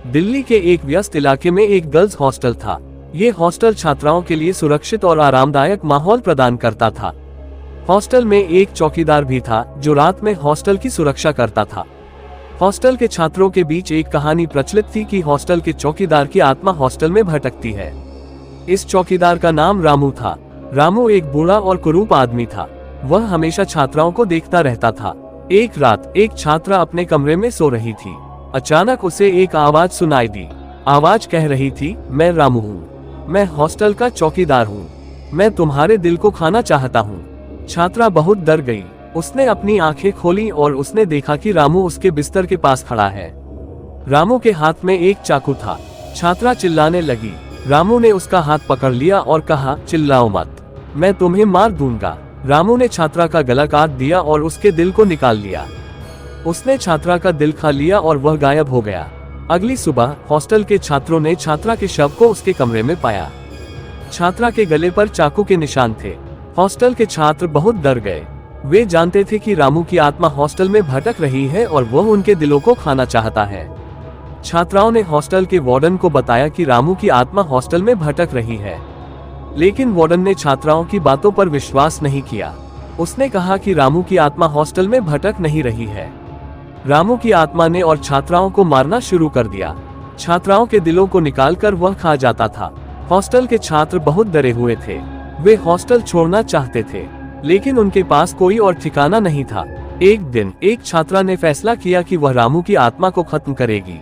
दिल्ली के एक व्यस्त इलाके में एक गर्ल्स हॉस्टल था। ये हॉस्टल छात्राओं के लिए सुरक्षित और आरामदायक माहौल प्रदान करता था। हॉस्टल में एक चौकीदार भी था जो रात में हॉस्टल की सुरक्षा करता था। हॉस्टल के छात्रों के बीच एक कहानी प्रचलित थी कि हॉस्टल के चौकीदार की आत्मा हॉस्टल में भटकती है। इस चौकीदार का नाम रामू था। रामू एक बूढ़ा और कुरूप आदमी था। वह हमेशा छात्राओं को देखता रहता था। एक रात एक छात्रा अपने कमरे में सो रही थी। अचानक उसे एक आवाज सुनाई दी। आवाज कह रही थी, मैं रामू हूँ, मैं हॉस्टल का चौकीदार हूँ, मैं तुम्हारे दिल को खाना चाहता हूँ। छात्रा बहुत डर गई। उसने अपनी आंखें खोली और उसने देखा कि रामू उसके बिस्तर के पास खड़ा है। रामू के हाथ में एक चाकू था। छात्रा चिल्लाने लगी। रामू ने उसका हाथ पकड़ लिया और कहा, चिल्लाओ मत, मैं तुम्हें मार दूंगा। रामू ने छात्रा का गला काट दिया और उसके दिल को निकाल लिया। उसने छात्रा का दिल खा लिया और वह गायब हो गया। अगली सुबह हॉस्टल के छात्रों ने छात्रा के शव को उसके कमरे में पाया। छात्रा के गले पर चाकू के निशान थे। हॉस्टल के छात्र बहुत डर गए। वे जानते थे कि रामू की आत्मा हॉस्टल में भटक रही है और वह उनके दिलों को खाना चाहता है। छात्राओं ने हॉस्टल के वार्डन को बताया कि रामू की आत्मा हॉस्टल में भटक रही है, लेकिन वार्डन ने छात्राओं की बातों पर विश्वास नहीं किया। उसने कहा कि रामू की आत्मा हॉस्टल में भटक नहीं रही है। रामू की आत्मा ने और छात्राओं को मारना शुरू कर दिया। छात्राओं के दिलों को निकालकर वह खा जाता था। हॉस्टल के छात्र बहुत डरे हुए थे। वे हॉस्टल छोड़ना चाहते थे, लेकिन उनके पास कोई और ठिकाना नहीं था। एक दिन एक छात्रा ने फैसला किया कि वह रामू की आत्मा को खत्म करेगी।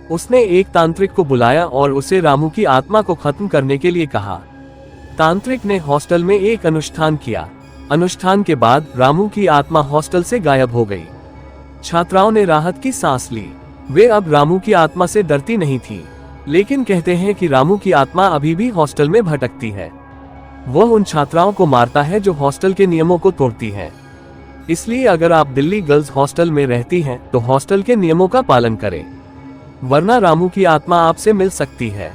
उसने एक तांत्रिक को बुलाया और उसे रामू की आत्मा को खत्म करने के लिए कहा। तांत्रिक ने हॉस्टल में एक अनुष्ठान किया। अनुष्ठान के बाद रामू की आत्मा हॉस्टल से गायब हो गई। छात्राओं ने राहत की सांस ली। वे अब रामू की आत्मा से डरती नहीं थी, लेकिन कहते हैं कि रामू की आत्मा अभी भी हॉस्टल में भटकती है। वह उन छात्राओं को मारता है जो हॉस्टल के नियमों को तोड़ती हैं। इसलिए अगर आप दिल्ली गर्ल्स हॉस्टल में रहती हैं तो हॉस्टल के नियमों का पालन करें, वरना रामू की आत्मा आपसे मिल सकती है।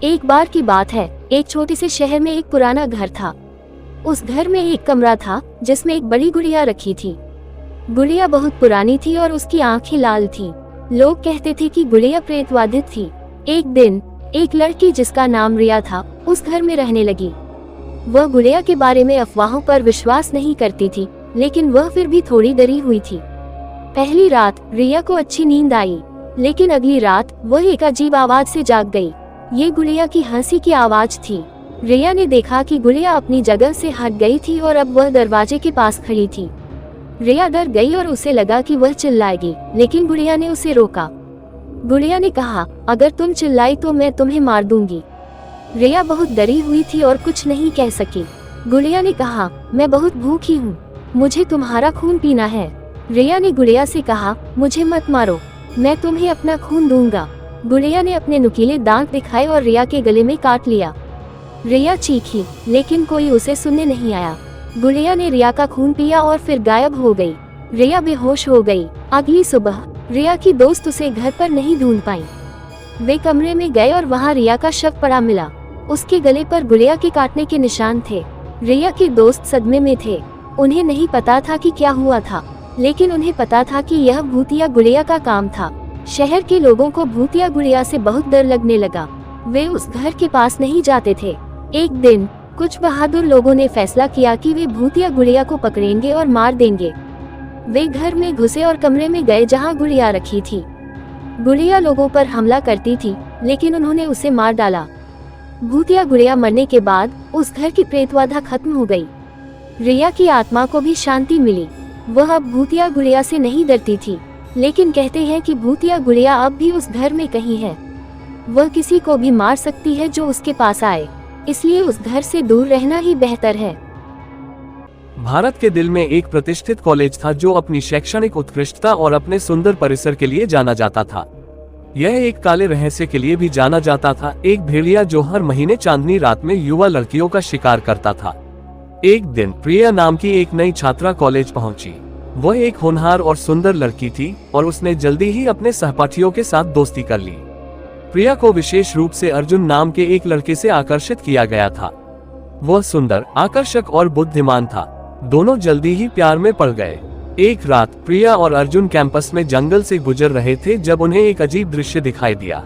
एक बार की बात है, एक छोटे से शहर में एक पुराना घर था। उस घर में एक कमरा था जिसमें एक बड़ी गुड़िया रखी थी। गुड़िया बहुत पुरानी थी और उसकी आंखें लाल थीं। लोग कहते थे कि गुड़िया प्रेतवादित थी। एक दिन एक लड़की जिसका नाम रिया था उस घर में रहने लगी। वह गुड़िया के बारे में अफवाहों पर विश्वास नहीं करती थी, लेकिन वह फिर भी थोड़ी डरी हुई थी। पहली रात रिया को अच्छी नींद आई, लेकिन अगली रात वह एक अजीब आवाज से जाग गई। ये गुड़िया की हंसी की आवाज थी। रिया ने देखा कि गुड़िया अपनी जगह से हट गई थी और अब वह दरवाजे के पास खड़ी थी। रिया डर गई और उसे लगा कि वह चिल्लाएगी, लेकिन गुड़िया ने उसे रोका। गुड़िया ने कहा, अगर तुम चिल्लाई तो मैं तुम्हें मार दूंगी। रिया बहुत डरी हुई थी और कुछ नहीं कह सकी। गुड़िया ने कहा, मैं बहुत भूखी हूँ, मुझे तुम्हारा खून पीना है। रिया ने गुड़िया से कहा, मुझे मत मारो, मैं तुम्हें अपना खून दूंगा। गुड़िया ने अपने नुकीले दांत दिखाए और रिया के गले में काट लिया। रिया चीखी, लेकिन कोई उसे सुनने नहीं आया। गुड़िया ने रिया का खून पिया और फिर गायब हो गई। रिया बेहोश हो गई। अगली सुबह रिया की दोस्त उसे घर पर नहीं ढूंढ पाई। वे कमरे में गए और वहां रिया का शव पड़ा मिला। उसके गले पर गुड़िया के काटने के निशान थे। रिया के दोस्त सदमे में थे। उन्हें नहीं पता था कि क्या हुआ था, लेकिन उन्हें पता था कि यह भूतिया गुड़िया का काम था। शहर के लोगों को भूतिया गुड़िया से बहुत डर लगने लगा। वे उस घर के पास नहीं जाते थे। एक दिन कुछ बहादुर लोगों ने फैसला किया कि वे भूतिया गुड़िया को पकड़ेंगे और मार देंगे। वे घर में घुसे और कमरे में गए जहां गुड़िया रखी थी। गुड़िया लोगों पर हमला करती थी, लेकिन उन्होंने उसे मार डाला। भूतिया गुड़िया मरने के बाद उस घर की प्रेतबाधा खत्म हो गई। रिया की आत्मा को भी शांति मिली। वह अब भूतिया गुड़िया से नहीं डरती थी, लेकिन कहते हैं कि भूतिया गुड़िया अब भी उस घर में कहीं है। वह किसी को भी मार सकती है जो उसके पास आए, इसलिए उस घर से दूर रहना ही बेहतर है। भारत के दिल में एक प्रतिष्ठित कॉलेज था जो अपनी शैक्षणिक उत्कृष्टता और अपने सुंदर परिसर के लिए जाना जाता था। यह एक काले रहस्य के लिए भी जाना जाता था, एक भेड़िया जो हर महीने चांदनी रात में युवा लड़कियों का शिकार करता था। एक दिन प्रिया नाम की एक नई छात्रा कॉलेज पहुंची। वह एक होनहार और सुंदर लड़की थी और उसने जल्दी ही अपने सहपाठियों के साथ दोस्ती कर ली। प्रिया को विशेष रूप से अर्जुन नाम के एक लड़के से आकर्षित किया गया था। वह सुंदर, आकर्षक और बुद्धिमान था। दोनों जल्दी ही प्यार में पड़ गए। एक रात प्रिया और अर्जुन कैंपस में जंगल से गुजर रहे थे जब उन्हें एक अजीब दृश्य दिखाई दिया।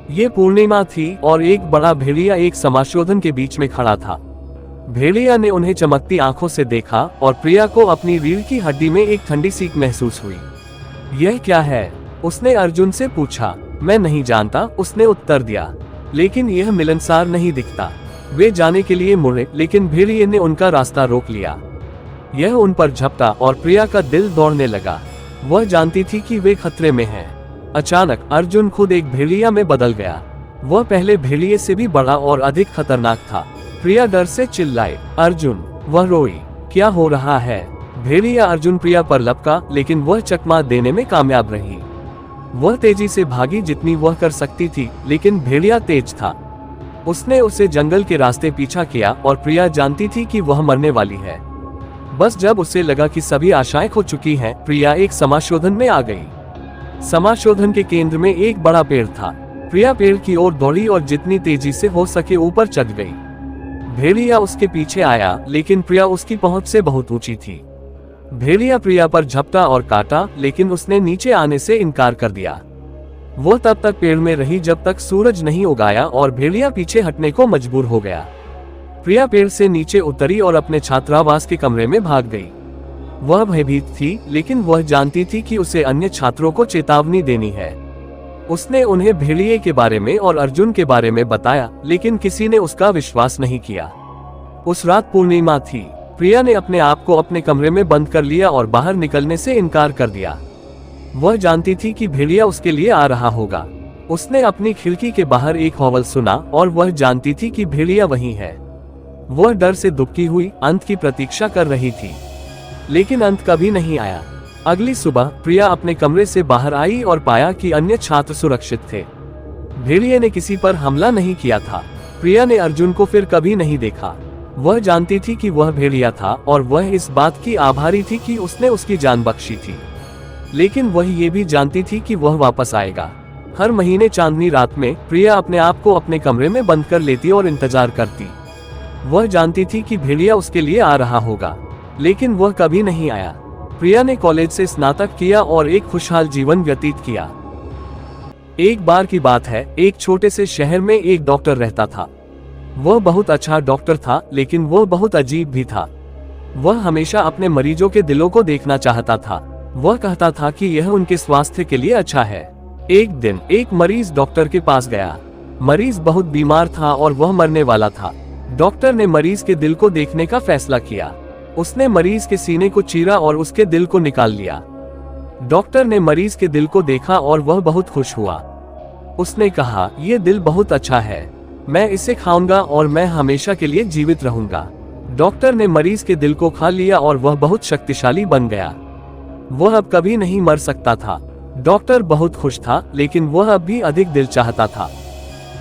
ये पूर्णिमा थी और एक बड़ा भेड़िया एक समाशोधन के बीच में खड़ा था। भेड़िया ने उन्हें चमकती आंखों से देखा और प्रिया को अपनी रीढ़ की हड्डी में एक ठंडी सीख महसूस हुई। यह क्या है? उसने अर्जुन से पूछा। मैं नहीं जानता, उसने उत्तर दिया, लेकिन यह मिलनसार नहीं दिखता। वे जाने के लिए मुड़े, लेकिन भेड़िए ने उनका रास्ता रोक लिया। यह उन पर झपटा और प्रिया का दिल दौड़ने लगा। वह जानती थी कि वे खतरे में हैं। अचानक अर्जुन खुद एक भेड़िया में बदल गया। वह पहले भेड़िए से भी बड़ा और अधिक खतरनाक था। प्रिया डर से चिल्लाए, अर्जुन! वह रोई। क्या हो रहा है? भेड़िया अर्जुन प्रिया पर लपका, लेकिन वह चकमा देने में कामयाब रही। वह तेजी से भागी जितनी वह कर सकती थी, लेकिन भेड़िया तेज था। उसने उसे जंगल के रास्ते पीछा किया और प्रिया जानती थी कि वह मरने वाली है। बस जब उसे लगा कि सभी आशाएं खो चुकी हैं, प्रिया एक समाशोधन में आ गई। समाशोधन के केंद्र में एक बड़ा पेड़ था। प्रिया पेड़ की ओर दौड़ी और जितनी तेजी से हो सके ऊपर चढ़ गई। भेड़िया उसके पीछे आया, लेकिन प्रिया उसकी पहुंच से बहुत ऊंची थी। भेड़िया प्रिया पर झपटा और काटा, लेकिन उसने नीचे आने से इनकार कर दिया। वो तब तक पेड़ में रही जब तक सूरज नहीं उगाया और भेड़िया पीछे हटने को मजबूर हो गया। प्रिया पेड़ से नीचे उतरी और अपने छात्रावास के कमरे में भाग गई। वह भयभीत थी, लेकिन वह जानती थी कि उसे अन्य छात्रों को चेतावनी देनी है। उसने उन्हें भेड़िए के बारे में और अर्जुन के बारे में बताया, लेकिन किसी ने उसका विश्वास नहीं किया। उस रात पूर्णिमा थी। प्रिया ने अपने आप को अपने कमरे में बंद कर लिया और बाहर निकलने से इनकार कर दिया। वह जानती थी कि भेड़िया उसके लिए आ रहा होगा। उसने अपनी खिड़की के बाहर एक हौवल सुना और वह जानती थी कि भेड़िया वहीं है। वह डर से दुबकी हुई अंत की प्रतीक्षा कर रही थी, लेकिन अंत कभी नहीं आया। अगली सुबह प्रिया अपने कमरे से बाहर आई और पाया कि अन्य छात्र सुरक्षित थे। भेड़िए ने किसी पर हमला नहीं किया था। प्रिया ने अर्जुन को फिर कभी नहीं देखा। वह जानती थी कि वह भेड़िया था और वह इस बात की आभारी थी कि उसने उसकी जान बख्शी थी, लेकिन वह ये भी जानती थी कि वह वापस आएगा। हर महीने चांदनी रात में प्रिया अपने आप को अपने कमरे में बंद कर लेती और इंतजार करती। वह जानती थी कि भेड़िया उसके लिए आ रहा होगा, लेकिन वह कभी नहीं आया। प्रिया ने कॉलेज से स्नातक किया और एक खुशहाल जीवन व्यतीत किया। एक बार की बात है, एक छोटे से शहर में एक डॉक्टर रहता था। वह बहुत अच्छा डॉक्टर था, लेकिन वह बहुत अजीब भी था। वह हमेशा अपने मरीजों के दिलों को देखना चाहता था। वह कहता था कि यह उनके स्वास्थ्य के लिए अच्छा है। एक दिन एक मरीज डॉक्टर के पास गया। मरीज बहुत बीमार था और वह मरने वाला था। डॉक्टर ने मरीज के दिल को देखने का फैसला किया। उसने मरीज के सीने को चीरा और उसके दिल को निकाल लिया। डॉक्टर ने मरीज के दिल को देखा और वह बहुत खुश हुआ। उसने कहा, यह दिल बहुत अच्छा है, मैं इसे खाऊंगा और मैं हमेशा के लिए जीवित रहूंगा। डॉक्टर ने मरीज के दिल को खा लिया और वह बहुत शक्तिशाली बन गया। वह अब कभी नहीं मर सकता था। डॉक्टर बहुत खुश था, लेकिन वह अब भी अधिक दिल चाहता था।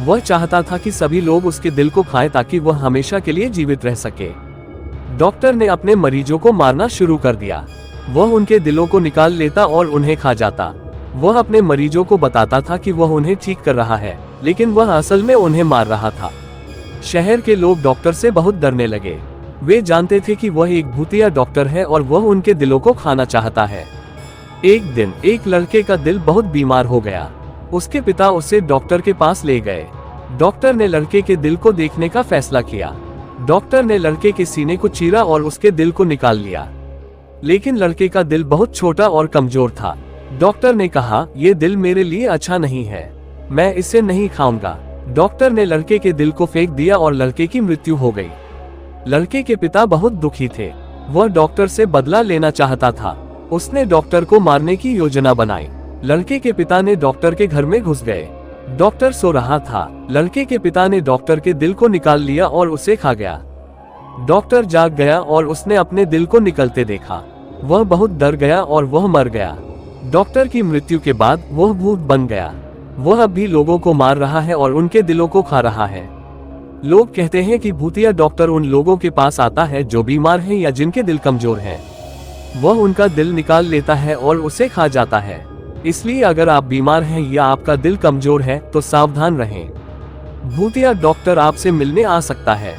वह चाहता था कि सभी लोग उसके दिल को खाएं ताकि वह हमेशा के लिए जीवित रह सके। डॉक्टर ने अपने मरीजों को मारना शुरू कर दिया। वह उनके दिलों को निकाल लेता और उन्हें खा जाता। वह अपने मरीजों को बताता था कि वह उन्हें ठीक कर रहा है, लेकिन वह असल में उन्हें मार रहा था। शहर के लोग डॉक्टर से बहुत डरने लगे। वे जानते थे कि वह एक भूतिया डॉक्टर है और वह उनके दिलों को खाना चाहता है। एक दिन एक लड़के का दिल बहुत बीमार हो गया। उसके पिता उसे डॉक्टर के पास ले गए। डॉक्टर ने लड़के के दिल को देखने का फैसला किया। डॉक्टर ने लड़के के सीने को चीरा और उसके दिल को निकाल लिया, लेकिन लड़के का दिल बहुत छोटा और कमजोर था। डॉक्टर ने कहा, यह दिल मेरे लिए अच्छा नहीं है, मैं इसे नहीं खाऊंगा। डॉक्टर ने लड़के के दिल को फेंक दिया और लड़के की मृत्यु हो गई। लड़के के पिता बहुत दुखी थे। वह डॉक्टर से बदला लेना चाहता था। उसने डॉक्टर को मारने की योजना बनाई। लड़के के पिता ने डॉक्टर के घर में घुस गए। डॉक्टर सो रहा था। लड़के के पिता ने डॉक्टर के दिल को निकाल लिया और उसे खा गया। डॉक्टर जाग गया और उसने अपने दिल को निकलते देखा। वह बहुत डर गया और वह मर गया। डॉक्टर की मृत्यु के बाद वह भूत बन गया। वह अब भी लोगों को मार रहा है और उनके दिलों को खा रहा है। लोग कहते हैं कि भूतिया डॉक्टर उन लोगों के पास आता है जो बीमार हैं या जिनके दिल कमजोर हैं। वह उनका दिल निकाल लेता है और उसे खा जाता है। इसलिए अगर आप बीमार हैं या आपका दिल कमजोर है तो सावधान रहें। भूतिया डॉक्टर आपसे मिलने आ सकता है।